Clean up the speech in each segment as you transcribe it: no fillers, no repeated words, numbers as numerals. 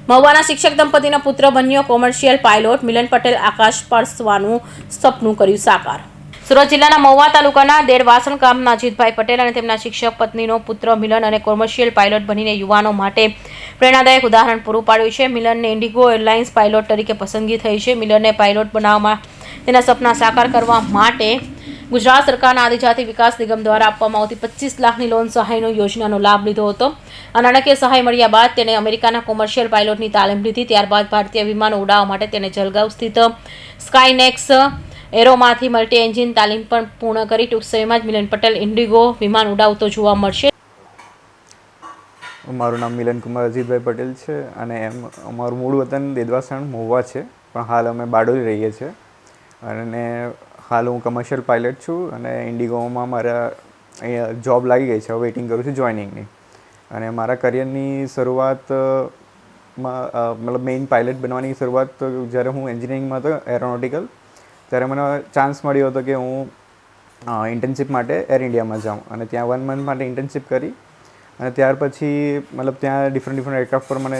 મહુવાના શિક્ષક દંપતીનો પુત્ર બન્યો કોમર્શિયલ પાયલોટ. મિલન પટેલ આકાશ સ્પર્શવાનું સપનું કર્યું સાકાર. સુરત જિલ્લાના મહુવા તાલુકાના દેરવાસણ ગામના અજીતભાઈ પટેલ અને તેમના શિક્ષક પત્નીનો પુત્ર મિલન અને કોમર્શિયલ પાયલોટ બનીને યુવાનો માટે પ્રેરણાદાયક ઉદાહરણ પૂરું પાડ્યું છે. મિલનને ઇન્ડિગો એરલાઇન્સ પાયલોટ તરીકે પસંદગી થઈ છે. મિલનને પાયલોટ બનાવવામાં તેના સપના સાકાર કરવા માટે ગુજરાત સરકારના આદિજાતિ વિકાસ નિગમ દ્વારા આપવામાં આવતી 25 લાખની લોન સહાયનો યોજનાનો લાભ લીધો હતો. આ નાણાકીય સહાય મળ્યા બાદ તેણે અમેરિકાના કોમર્શિયલ પાયલોટની તાલીમ લીધી. ત્યારબાદ ભારતીય વિમાનો ઉડાવવા માટે તેને જલગાંવ સ્થિત સ્કાયનેક્સ એરોમાંથી મલ્ટી એન્જિન તાલીમ પણ પૂર્ણ કરી. ટૂંક સમયમાં જ મિલન પટેલ ઇન્ડિગો વિમાન ઉડાવતો જોવા મળશે. મારું નામ મિલન કુમાર અજીતભાઈ પટેલ છે અને અમારું મૂળ વતન દેદવાસણ મહુવા છે, પણ હાલ અમે બારડોલી રહીએ છીએ અને હાલ હું કમર્શિયલ પાયલટ છું અને ઇન્ડિગોમાં મારા અહીંયા જોબ લાગી ગઈ છે. હવે વેઇટિંગ કરું છું જોઈનિંગની. અને મારા કરિયરની શરૂઆતમાં મતલબ મેઇન પાયલટ બનવાની શરૂઆત તો જ્યારે હું એન્જિનિયરિંગમાં હતો એરોનોટિકલ, ત્યારે મને ચાન્સ મળ્યો હતો કે હું ઇન્ટર્નશિપ માટે એર ઇન્ડિયામાં જાઉં અને ત્યાં 1 મંથ માટે ઇન્ટર્નશિપ કરી. અને ત્યાર પછી મતલબ ત્યાં ડિફરન્ટ એરક્રાફ્ટ પર મને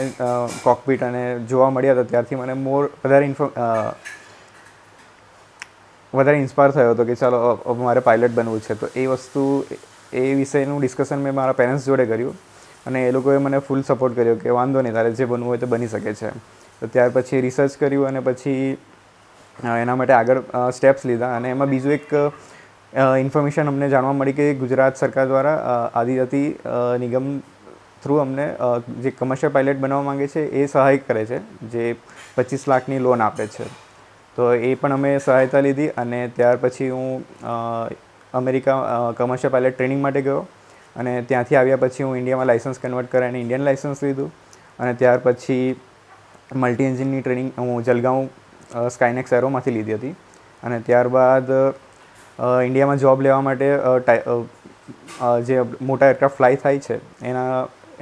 કોકપિટ અને જોવા મળ્યા હતા. ત્યારથી મને વધારે ઇન્સ્પાયર થયો હતો કે ચાલો મારે પાયલટ બનવું છે. તો એ વિષયનું ડિસ્કશન મેં મારા પેરેન્ટ્સ જોડે કર્યું અને એ લોકોએ મને ફૂલ સપોર્ટ કર્યો કે વાંધો નહીં, તારે જે બનવું હોય તો બની શકે છે. તો ત્યાર પછી રિસર્ચ કર્યું અને પછી એના માટે આગળ સ્ટેપ્સ લીધા. અને એમાં બીજું એક ઇન્ફોર્મેશન અમને જાણવા મળી કે ગુજરાત સરકાર દ્વારા આદિજાતિ નિગમ થ્રુ અમને જે કમર્શિયલ પાયલટ બનવા માંગે છે એ સહાય કરે છે, જે 25 લાખની લોન આપે છે. તો એ પણ અમે સહાયતા લીધી અને ત્યાર પછી હું અમેરિકા કમર્શિયલ પાયલટ ટ્રેનિંગ માટે ગયો અને ત્યાંથી આવ્યા પછી હું ઇન્ડિયામાં લાઇસન્સ કન્વર્ટ કરાવીને ઇન્ડિયન લાઇસન્સ લીધું. અને ત્યાર પછી મલ્ટી એન્જિનની ટ્રેનિંગ હું જલગાંવ સ્કાયનેક્સ એરોમાંથી લીધી હતી. અને ત્યારબાદ ઇન્ડિયામાં જોબ લેવા માટે જે મોટા એરક્રાફ્ટ ફ્લાય થાય છે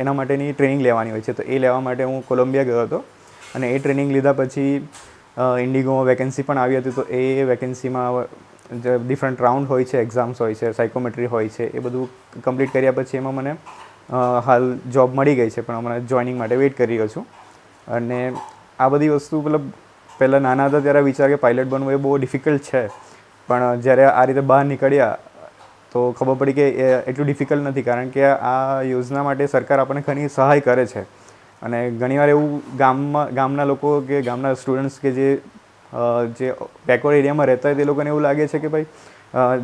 એના માટેની ટ્રેનિંગ લેવાની હોય છે. તો એ લેવા માટે હું કોલંબિયા ગયો હતો અને એ ટ્રેનિંગ લીધા પછી ઇન્ડિગોમાં વેકેન્સી પણ આવી હતી. તો એ વેકેન્સીમાં જે ડિફરન્ટ રાઉન્ડ હોય છે, એક્ઝામ્સ હોય છે, સાયકોમેટ્રી હોય છે, એ બધું કમ્પ્લીટ કર્યા પછી એમાં મને હાલ જોબ મળી ગઈ છે, પણ હમણાં જોઈનિંગ માટે વેઇટ કરી રહ્યો છું. અને આ બધી વસ્તુ મતલબ પહેલાં નાના હતા ત્યારે વિચાર કે પાયલટ બનવું એ બહુ ડિફિકલ્ટ છે, પણ જ્યારે આ રીતે બહાર નીકળ્યા તો ખબર પડી કે એટલું ડિફિકલ્ટ નથી, કારણ કે આ યોજના માટે સરકાર આપણને ઘણી સહાય કરે છે. અને ઘણીવાર એવું ગામના લોકો કે ગામના સ્ટુડન્ટ્સ કે જે બેકવર્ડ એરિયામાં રહેતા હોય તે લોકોને એવું લાગે છે કે ભાઈ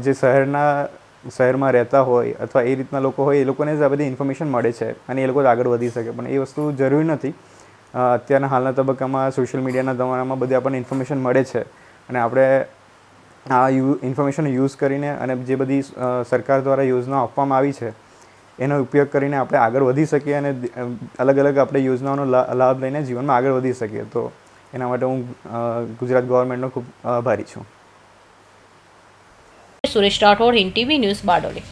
જે શહેરમાં રહેતા હોય અથવા એ રીતના લોકો હોય એ લોકોને જ આ બધી ઇન્ફોર્મેશન મળે છે અને એ લોકો જ આગળ વધી શકે, પણ એ વસ્તુ જરૂરી નથી. અત્યારના હાલના તબક્કામાં સોશિયલ મીડિયાના જમાનામાં બધી આપણને ઇન્ફોર્મેશન મળે છે અને આપણે આ ઇન્ફોર્મેશન યુઝ કરીને અને જે બધી સરકાર દ્વારા યોજનાઓ આપવામાં આવી છે એનો ઉપયોગ કરીને આપણે આગળ વધી શકીએ અને અલગ અલગ આપણે યોજનાઓનો લાભ લઈને જીવનમાં આગળ વધી શકીએ. તો એના માટે હું ગુજરાત ગવર્મેન્ટનો ખૂબ આભારી છું. Suresh Rathod, Hind TV news, Bardoli.